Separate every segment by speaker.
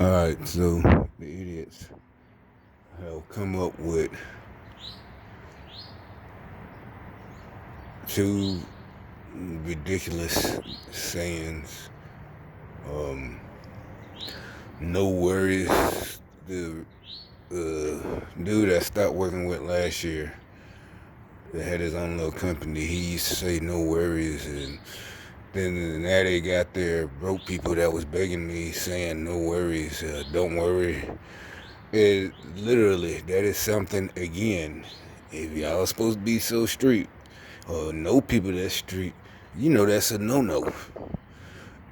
Speaker 1: Alright, so the idiots have come up with two ridiculous sayings. Um, no worries. The dude I stopped working with last year that had his own little company, he used to say no worries, and then now they got their broke people that was begging me saying no worries, don't worry. It literally, that is something again. If y'all supposed to be so street or know people that street, you know that's a no.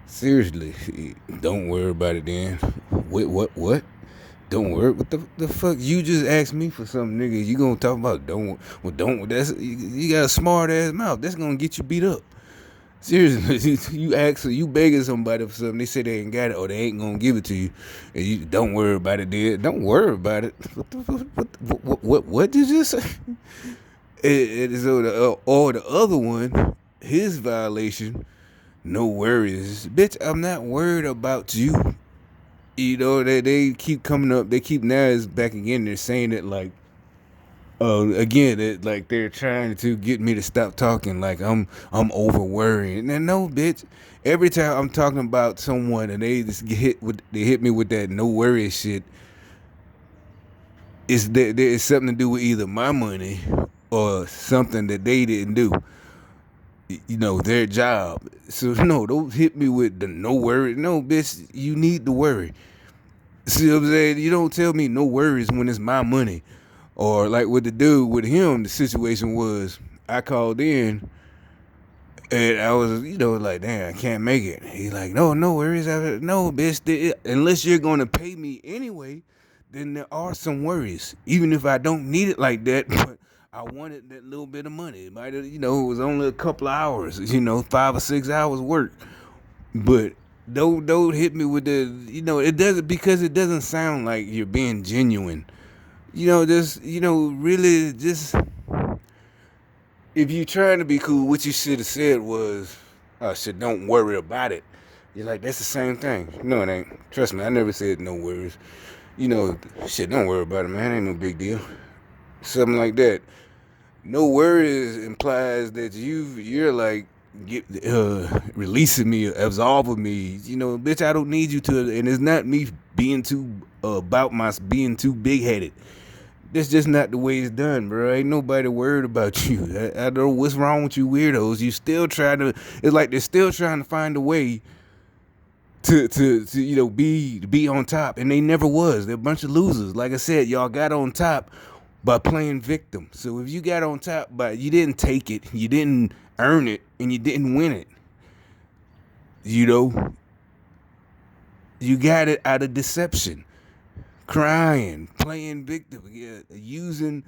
Speaker 1: Seriously, don't worry about it then. Wait, what? Don't worry. What the fuck? You just asked me for something, nigga. You gonna talk about don't. That's you got a smart ass mouth. That's gonna get you beat up. Seriously, you begging somebody for something. They say they ain't got it or they ain't gonna give it to you, and you don't worry about it. Then don't worry about it. What did you say? So or the other one, his violation. No worries, bitch. I'm not worried about you. You know they keep coming up. They keep now it's back again. They're saying it like again, like they're trying to get me to stop talking. Like I'm over worrying. And no, bitch. Every time I'm talking about someone and they just they hit me with that no worry shit. It's something to do with either my money or something that they didn't do. You know their job. So no, don't hit me with the no worry. No, bitch. You need to worry. See what I'm saying? You don't tell me no worries when it's my money. Or like with the dude with him, the situation was I called in and I was, like, damn, I can't make it. He's like, no worries. No, bitch, unless you're going to pay me anyway, then there are some worries. Even if I don't need it like that, but I wanted that little bit of money. It might have, it was only a couple of hours, 5 or 6 hours work. But don't hit me with it doesn't because it doesn't sound like you're being genuine. Just really just if you trying to be cool, what you should have said was, "Oh shit, don't worry about it." You're like, that's the same thing. No, it ain't. Trust me, I never said no worries. Shit, don't worry about it, man. Ain't no big deal. Something like that. No worries implies that you're like releasing me, absolving me. Bitch, I don't need you to, and it's not me being too about my being too big headed. That's just not the way it's done, bro. Ain't nobody worried about you. I don't know what's wrong with you weirdos. You still trying to. It's like they're still trying to find a way to be on top, and they never was. They're a bunch of losers. Like I said, y'all got on top by playing victim. So if you got on top, but you didn't take it, you didn't earn it, and you didn't win it, you know, you got it out of deception, crying, playing victim, using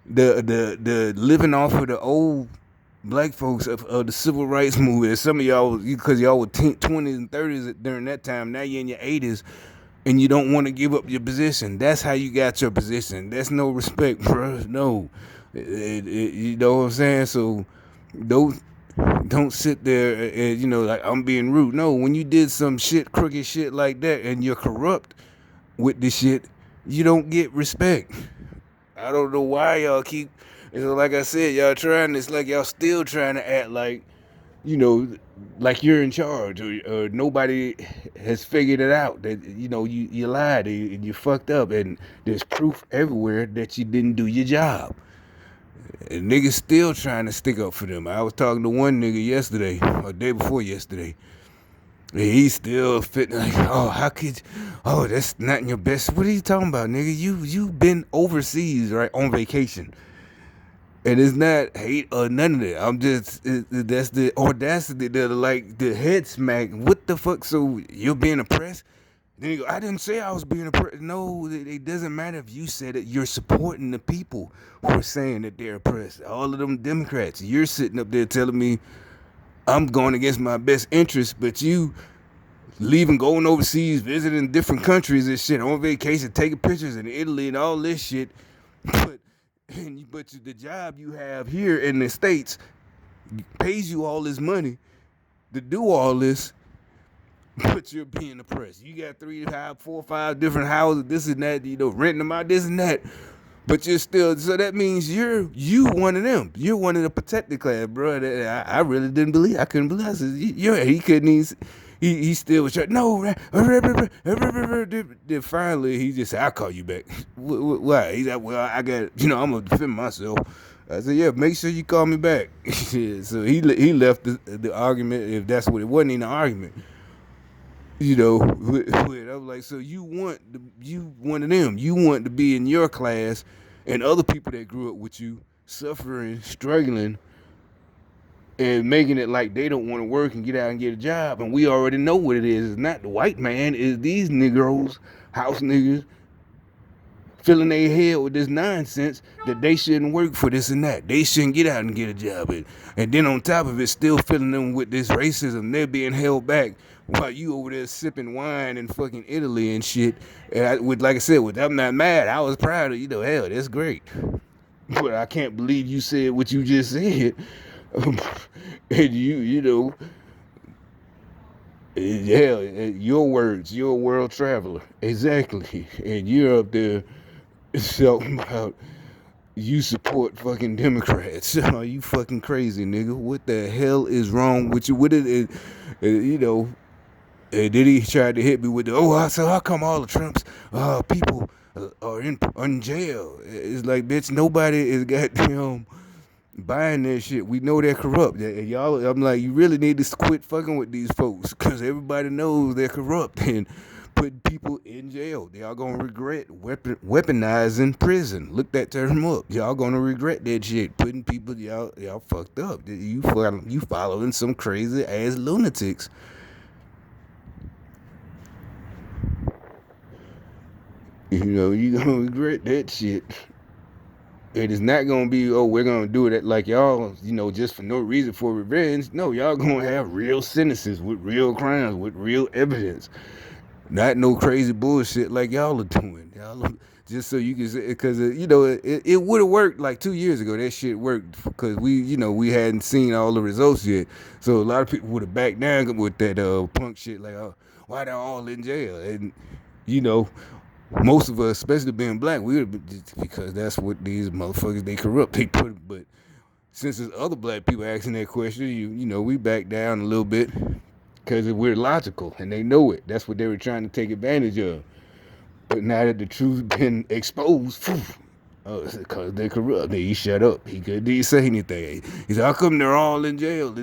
Speaker 1: the living off of the old black folks of the civil rights movement. Some of y'all, because y'all were 20s and 30s during that time, now you're in your 80s and you don't want to give up your position. That's how you got your position. That's no respect, bro. No. You know what I'm saying? So don't don't sit there and like I'm being rude. No, when you did some shit, crooked shit like that, and you're corrupt with this shit, you don't get respect. I don't know why y'all keep. Like I said, y'all trying. It's like y'all still trying to act like you know, like you're in charge, or nobody has figured it out. That you lied and you fucked up, and there's proof everywhere that you didn't do your job. And niggas still trying to stick up for them. I was talking to one nigga yesterday, or day before yesterday. And he's still fitting like, oh, how could you? Oh, that's not in your best. What are you talking about, nigga? You've been overseas, right, on vacation. And it's not hate or none of that. I'm just that's the audacity, like the head smack. What the fuck? So you're being oppressed? Then you go, I didn't say I was being oppressed. No, it doesn't matter if you said it. You're supporting the people who are saying that they're oppressed. All of them Democrats. You're sitting up there telling me I'm going against my best interest, but you leaving, going overseas, visiting different countries and shit, on vacation, taking pictures in Italy and all this shit. But the job you have here in the States pays you all this money to do all this, but you're being oppressed. You got 4, 5 different houses, this and that, renting them out, this and that. But you're still, so that means you one of them. You're one of the protected class, bro. I really didn't believe. I couldn't believe. I said, he couldn't even. He still was trying. No, then finally he just said, "I'll call you back." Why? He's like, "Well, I got, I'm gonna defend myself." I said, "Yeah, make sure you call me back." So he left the argument. If that's what it wasn't even an argument. I was like, so you one of them. You want to be in your class, and other people that grew up with you suffering, struggling, and making it like they don't want to work and get out and get a job. And we already know what it is. It's not the white man. It's these Negroes, house niggas, filling their head with this nonsense that they shouldn't work for this and that. They shouldn't get out and get a job. And then on top of it, still filling them with this racism. They're being held back while you over there sipping wine in fucking Italy and shit. And like I said, I'm not mad. I was proud of, hell, that's great. But I can't believe you said what you just said. And hell, your words, you're a world traveler. Exactly. And you're up there talking about you support fucking Democrats. Are you fucking crazy, nigga? What the hell is wrong with you? What is it, and then he tried to hit me with so how come all the Trump's people are in jail? It's like, bitch, nobody is goddamn buying that shit. We know they're corrupt. Y'all, I'm like, you really need to quit fucking with these folks, because everybody knows they're corrupt and putting people in jail. Y'all gonna regret weaponizing prison. Look that term up. Y'all gonna regret that shit. Putting people, y'all fucked up. You following some crazy ass lunatics. You gonna regret that shit. It is not gonna be, we're gonna do it like y'all, just for no reason, for revenge. No, y'all gonna have real sentences with real crimes, with real evidence. Not no crazy bullshit like y'all are doing. Just so you can say, because it would have worked like 2 years ago. That shit worked because we hadn't seen all the results yet. So a lot of people would have backed down with that punk shit, like, why they're all in jail. And most of us, especially being black, we would, because that's what these motherfuckers, they corrupt. They put it. But since there's other black people asking that question, we back down a little bit because we're logical and they know it. That's what they were trying to take advantage of. But now that the truth's been exposed, it's because they're corrupt. He shut up. He couldn't say anything. He said, how come they're all in jail?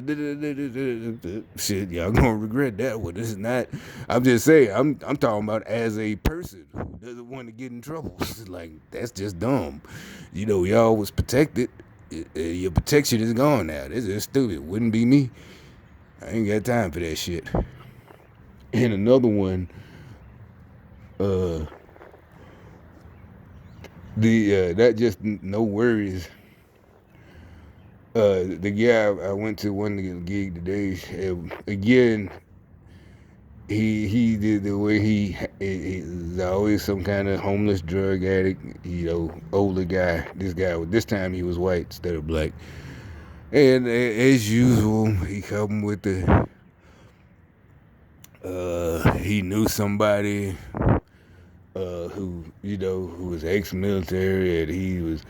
Speaker 1: Shit, y'all gonna regret that one. This is not, I'm just saying, I'm talking about as a person who doesn't want to get in trouble. Like, that's just dumb. Y'all was protected. Your protection is gone now. This is stupid. Wouldn't be me. I ain't got time for that shit. And another one, that just no worries. The guy I went to one gig today, again, he did the way he's always some kind of homeless drug addict, older guy. This time he was white instead of black. And as usual, he come with he knew somebody who was ex-military, and he was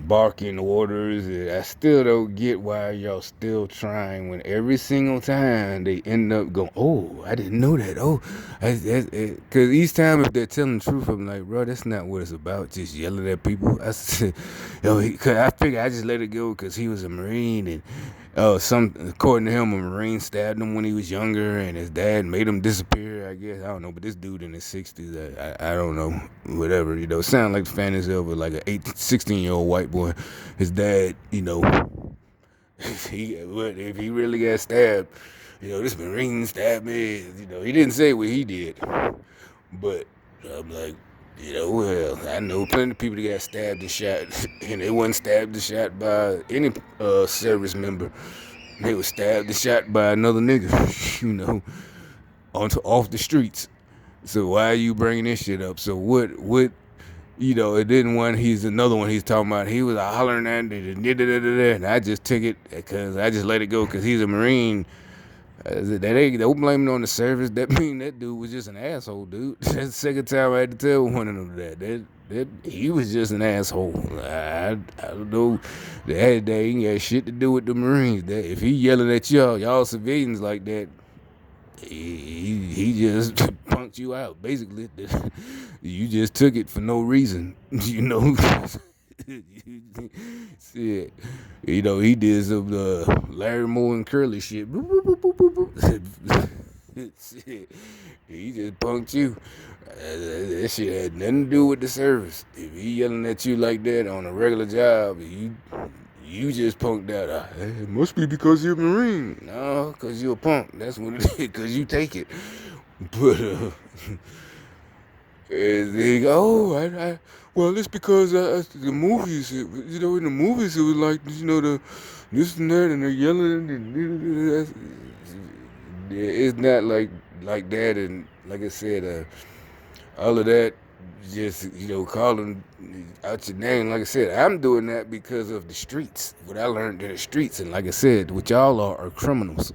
Speaker 1: barking orders. And I still don't get why y'all still trying when every single time they end up going, oh, I didn't know that. Oh, because each time if they're telling the truth, I'm like, bro, that's not what it's about. Just yelling at people. I said, cause I figured I just let it go because he was a Marine, and according to him, a Marine stabbed him when he was younger, and his dad made him disappear, I guess. I don't know, but this dude in his 60s, I don't know, whatever, it sounded like the fantasy of like an 16-year-old white boy. His dad, if he really got stabbed, this Marine stabbed me, he didn't say what he did, but I'm like, well, I know plenty of people that got stabbed and shot, and they wasn't stabbed and shot by any service member. They was stabbed and shot by another nigga, off the streets. So why are you bringing this shit up? So what, it didn't one, he's another one he's talking about. He was hollering at it, and I just took it because I just let it go because he's a Marine. That ain't, don't blame it on the service. That mean that dude was just an asshole, dude. That's the second time I had to tell one of them that he was just an asshole. I don't know. That ain't got shit to do with the Marines. That if he yelling at y'all civilians like that, he just punked you out. Basically, you just took it for no reason. You know. Shit. You know, he did some Larry Moore and Curly shit. Shit. He just punked you. That shit had nothing to do with the service. If he yelling at you like that on a regular job, you just punked out. It must be because you're a Marine. No, because you're a punk. That's what it is, because you take it. But, and they go, well, it's because the movies, you know, in the movies, it was like, you know, the this and that, and they're yelling, and it's not like that. And like I said, all of that, just, you know, calling out your name. Like I said, I'm doing that because of the streets. What I learned in the streets, and like I said, what y'all are criminals.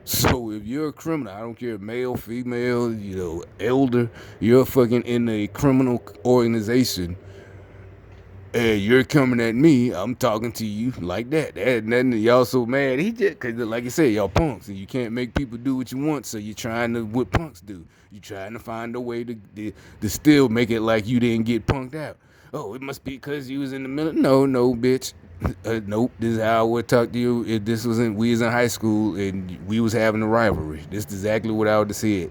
Speaker 1: So if you're a criminal, I don't care, male, female, you know, elder, you're fucking in a criminal organization, and you're coming at me, I'm talking to you like that. That had nothing. Y'all so mad. He just, cause like I said, y'all punks, and you can't make people do what you want. So you're trying to what punks do. You're trying to find a way to still make it like you didn't get punked out. Oh, it must be because you was in the middle. No, bitch. Nope. This is how I would talk to you if we was in high school and we was having a rivalry. This is exactly what I would have said.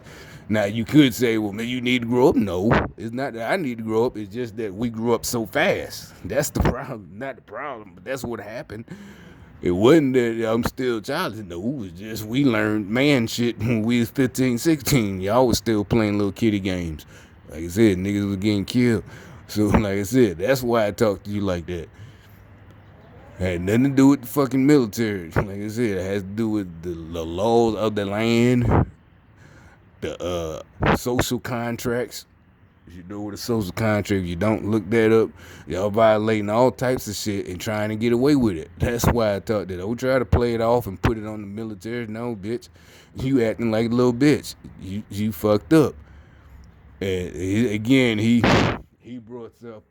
Speaker 1: Now you could say, well, maybe you need to grow up. No, it's not that I need to grow up. It's just that we grew up so fast. That's the problem. Not the problem, but that's what happened. It wasn't that I'm still childish. No, it was just we learned man shit when we was 15, 16. Y'all was still playing little kiddie games. Like I said, niggas was getting killed. So like I said, that's why I talk to you like that. Had nothing to do with the fucking military. Like I said, it has to do with the laws of the land, the social contracts. If you know what a social contract, if you don't look that up, y'all violating all types of shit and trying to get away with it. That's why I thought that. Don't try to play it off and put it on the military. No, bitch. You acting like a little bitch. You fucked up. And he brought up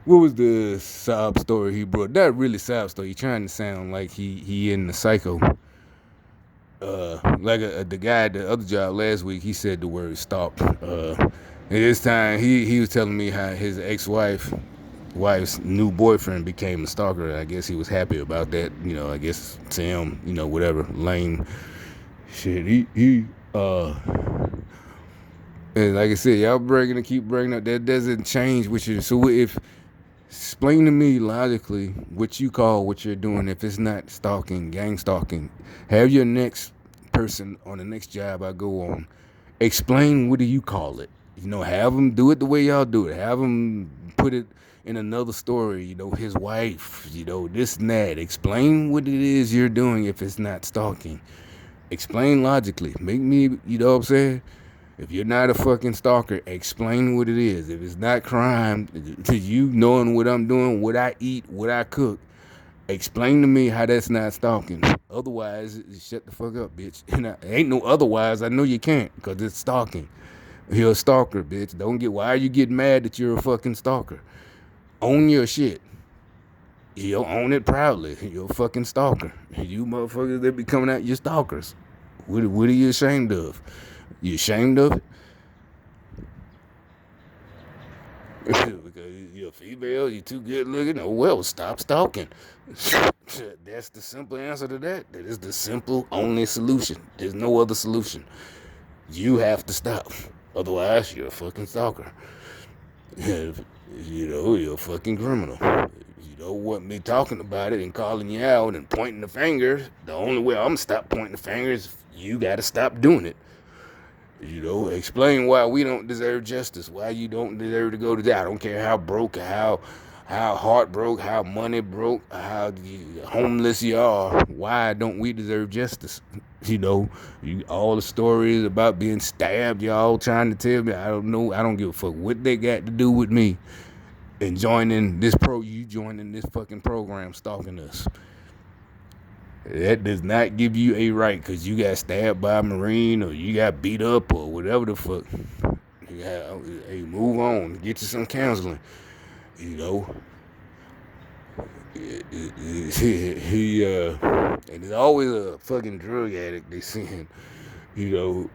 Speaker 1: what was the sob story he brought? Not really sob story. He trying to sound like he in the psycho. Like the guy at the other job last week, he said the word stalk. This time he was telling me how his wife's new boyfriend became a stalker. I guess he was happy about that. You know, I guess to him, you know, whatever lame shit. And like I said, y'all keep bringing up that doesn't change what you. So if explain to me logically what you call what you're doing if it's not stalking, gang stalking. Have your next person on the next job I go on explain what do you call it. You know, have them do it the way y'all do it. Have them put it in another story. You know, his wife. You know, this and that. Explain what it is you're doing if it's not stalking. Explain logically. Make me. You know what I'm saying? If you're not a fucking stalker, explain what it is. If it's not crime, to you knowing what I'm doing, what I eat, what I cook, explain to me how that's not stalking. Otherwise, shut the fuck up, bitch. Ain't no otherwise. I know you can't, because it's stalking. You're a stalker, bitch. Why are you getting mad that you're a fucking stalker? Own your shit. You'll own it proudly. You're a fucking stalker. You motherfuckers that be coming out, you're stalkers. What are you ashamed of? You ashamed of it? Because you're a female, you're too good looking? Oh, well, stop stalking. That's the simple answer to that. That is the simple, only solution. There's no other solution. You have to stop. Otherwise, you're a fucking stalker. You know, you're a fucking criminal. You don't want me talking about it and calling you out and pointing the fingers. The only way I'm gonna stop pointing the fingers, you gotta stop doing it. You know, explain why we don't deserve justice, why you don't deserve to go to jail. I don't care how broke, how heart broke, how money broke, how homeless you are. Why don't we deserve justice? You know, all the stories about being stabbed, y'all trying to tell me. I don't know. I don't give a fuck what they got to do with me. And you joining this fucking program, stalking us. That does not give you a right because you got stabbed by a Marine or you got beat up or whatever the fuck. You got, hey, move on. Get you some counseling. You know, and there's always a fucking drug addict they send. You know,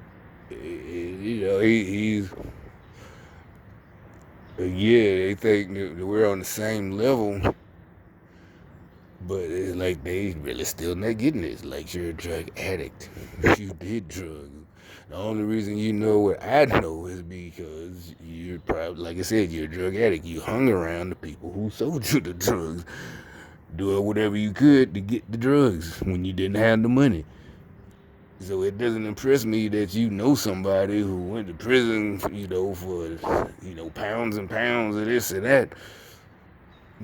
Speaker 1: he's yeah. They think that we're on the same level, but it's like they really still not getting it. It's like you're a drug addict. You did drugs. The only reason you know what I know is because you're probably, like I said, you're a drug addict. You hung around the people who sold you the drugs, doing whatever you could to get the drugs when you didn't have the money. So it doesn't impress me that you know somebody who went to prison, for, pounds and pounds of this and that.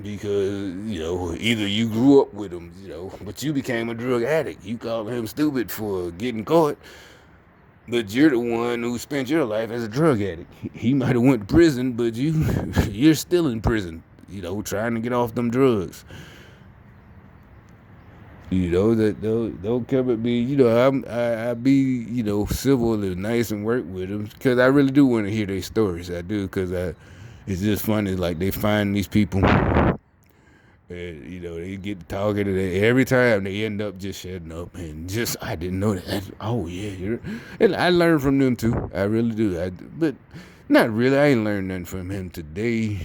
Speaker 1: Because, either you grew up with him, but you became a drug addict. You call him stupid for getting caught, but you're the one who spent your life as a drug addict. He might have went to prison, but you're still in prison, trying to get off them drugs. That don't come at me. I be civil and nice and work with them because I really do want to hear their stories. I do because it's just funny. Like they find these people, and they get talking, and every time they end up just shutting up and just I didn't know that. Oh yeah, and I learned from them too. I really do. But not really. I ain't learned nothing from him today.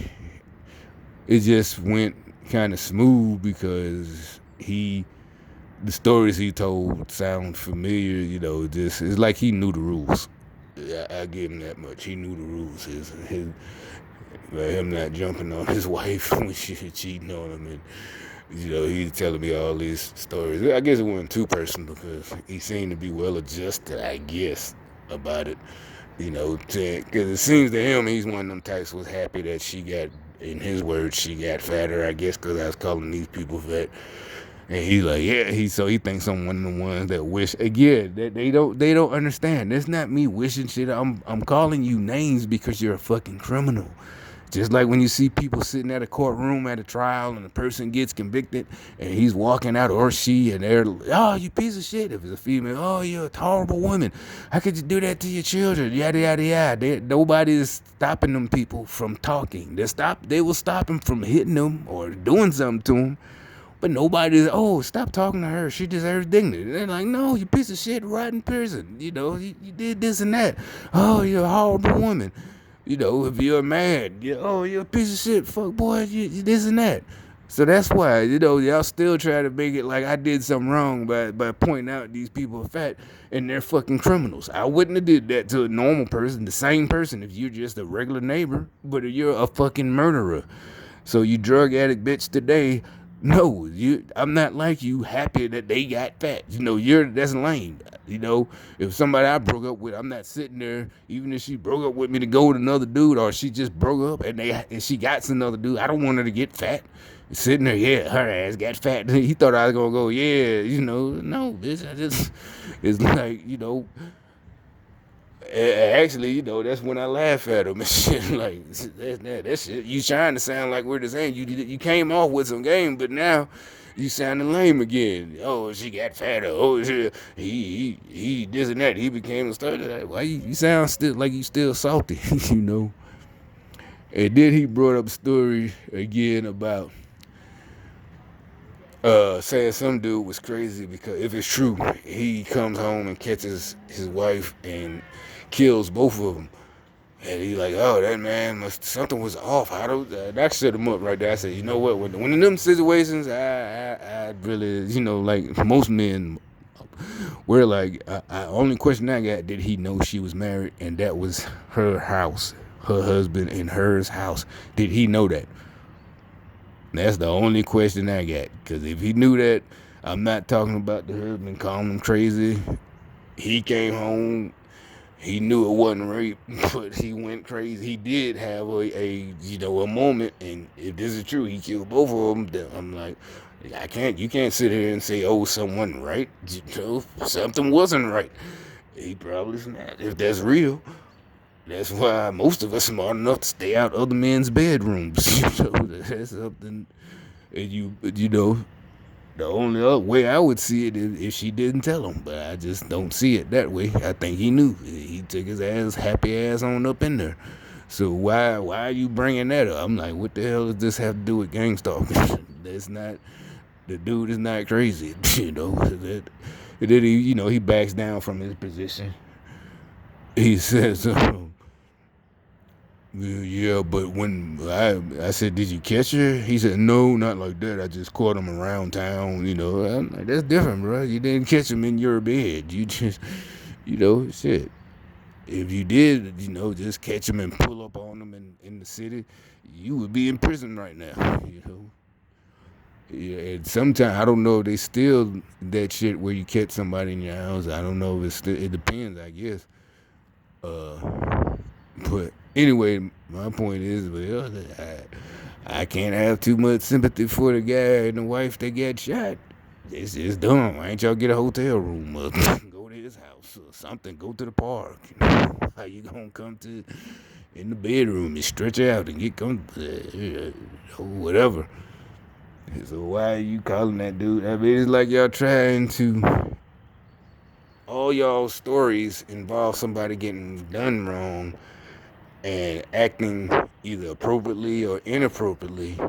Speaker 1: It just went kind of smooth because the stories he told sound familiar, just it's like he knew the rules. I give him that much. He knew the rules. Him not jumping on his wife when she cheating on him, and he's telling me all these stories. I guess it wasn't too personal because he seemed to be well adjusted, I guess, about it. Because it seems to him he's one of them types was happy that she got, in his words, she got fatter. I guess because I was calling these people fat. And he's like, yeah, he thinks I'm one of the ones that wish again that they don't understand. That's not me wishing shit. I'm calling you names because you're a fucking criminal. Just like when you see people sitting at a courtroom at a trial and the person gets convicted and he's walking out or she and they're oh you piece of shit. If it's a female, oh you're a horrible woman. How could you do that to your children? Yada yada yada. Nobody is stopping them people from talking. They will stop them from hitting them or doing something to them. But nobody's, stop talking to her. She deserves dignity. They're like, no, you piece of shit, rot in prison. You did this and that. Oh, you're a horrible woman. If you're a man, you're a piece of shit, fuck boy, you this and that. So that's why, y'all still try to make it like I did something wrong by pointing out these people are fat and they're fucking criminals. I wouldn't have did that to a normal person, the same person, if you're just a regular neighbor, but you're a fucking murderer. So you drug addict bitch today, no, I'm not like you happy that they got fat. That's lame. If somebody I broke up with, I'm not sitting there, even if she broke up with me to go with another dude, or she just broke up and she got another dude, I don't want her to get fat. Sitting there, yeah, her ass got fat. He thought I was gonna go, yeah, no, bitch. It's like, actually, that's when I laugh at him and shit. Like that shit. You trying to sound like we're the same. You came off with some game, but now you sounding lame again. Oh, she got fatter. Oh, he this and that. He became a star. Why you sound still like you still salty? And then he brought up a story again about saying some dude was crazy because if it's true, he comes home and catches his wife and kills both of them. And he's like, oh, that man something was off. That set him up right there. I said, you know what? When in them situations, I really, like most men, we're like, only question I got, did he know she was married? And that was her house, her husband in hers house. Did he know that? That's the only question I got. Because if he knew that, I'm not talking about the husband calling him crazy. He came home. He knew it wasn't rape, but he went crazy. He did have a moment, and if this is true, he killed both of them. Then I'm like, you can't sit here and say, oh, something wasn't right. Something wasn't right. He probably not. If that's real, that's why most of us are smart enough to stay out other men's bedrooms. That's something, and The only other way I would see it is if she didn't tell him, but I just don't see it that way. I think he knew. He took his ass, happy ass, on up in there. So why are you bringing that up? I'm like, what the hell does this have to do with gang stalking? That's not, the dude is not crazy, you know. And then he backs down from his position. He says, yeah, but when I said, did you catch her? He said, no, not like that. I just caught him around town. I'm like, that's different, bro. You didn't catch him in your bed. You just, shit. If you did, just catch him and pull up on him in the city, you would be in prison right now. Yeah, and sometimes I don't know if they still that shit where you catch somebody in your house. I don't know if it's still, it depends, I guess. But anyway, my point is, well, I can't have too much sympathy for the guy and the wife that got shot. It's just dumb. Why ain't y'all get a hotel room or go to his house or something? Go to the park. How you gonna come to in the bedroom and stretch out and get whatever? So why are you calling that dude? I mean, it's like y'all trying to. All y'all stories involve somebody getting done wrong and acting either appropriately or inappropriately,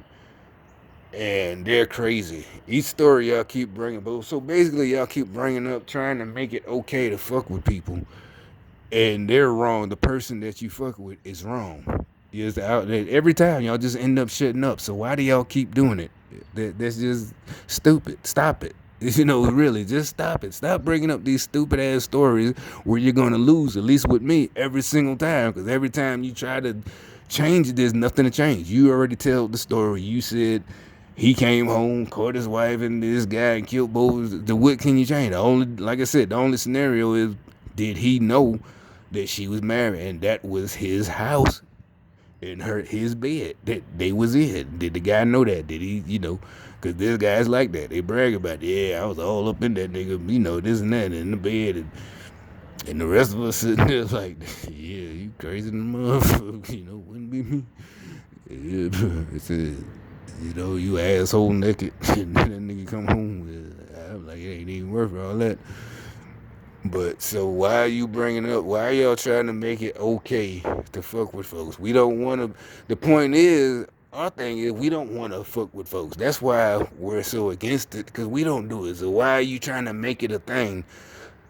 Speaker 1: and they're crazy. Each story y'all keep bringing, but so basically y'all keep bringing up trying to make it okay to fuck with people, and they're wrong. The person that you fuck with is wrong. Just out there every time y'all just end up shutting up. So why do y'all keep doing it? That's just stupid. Stop it. Really, just stop it. Stop bringing up these stupid ass stories where you're gonna lose. At least with me, every single time. Because every time you try to change it, there's nothing to change. You already tell the story. You said he came home, caught his wife and this guy, and killed both. The what can you change? The only, like I said, the only scenario is, did he know that she was married and that was his house and his bed that they was in? Did the guy know that? Did he, because there's guys like that. They brag about, yeah, I was all up in that nigga, this and that in the bed, and the rest of us sitting there like, yeah, you crazy motherfucker, wouldn't be me. Yeah, it's you asshole naked, and then that nigga come home. I'm like, it ain't even worth all that. But so why are you bringing up? Why are y'all trying to make it okay to fuck with folks? We don't want to. The point is, our thing is, we don't want to fuck with folks. That's why we're so against it, because we don't do it. So why are you trying to make it a thing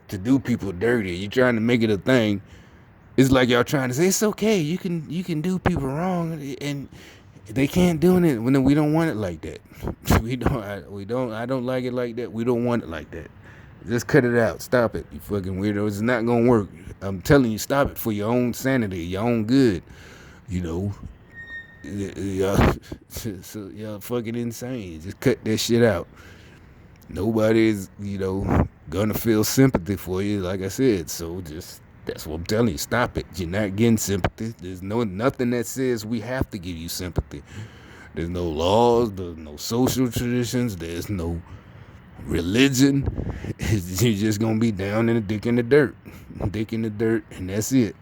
Speaker 1: to do people dirty? You trying to make it a thing. It's like y'all trying to say it's okay. You can do people wrong, and they can't do it when we don't want it like that. We don't. I don't like it like that. We don't want it like that. Just cut it out. Stop it, you fucking weirdos. It's not gonna work. I'm telling you, stop it for your own sanity, your own good. You know, y'all, so y'all fucking insane. Just cut that shit out. Nobody's, gonna feel sympathy for you, like I said. So just that's what I'm telling you. Stop it. You're not getting sympathy. There's nothing that says we have to give you sympathy. There's no laws. There's no social traditions. There's no religion. You're just gonna be down in the dick in the dirt, and that's it.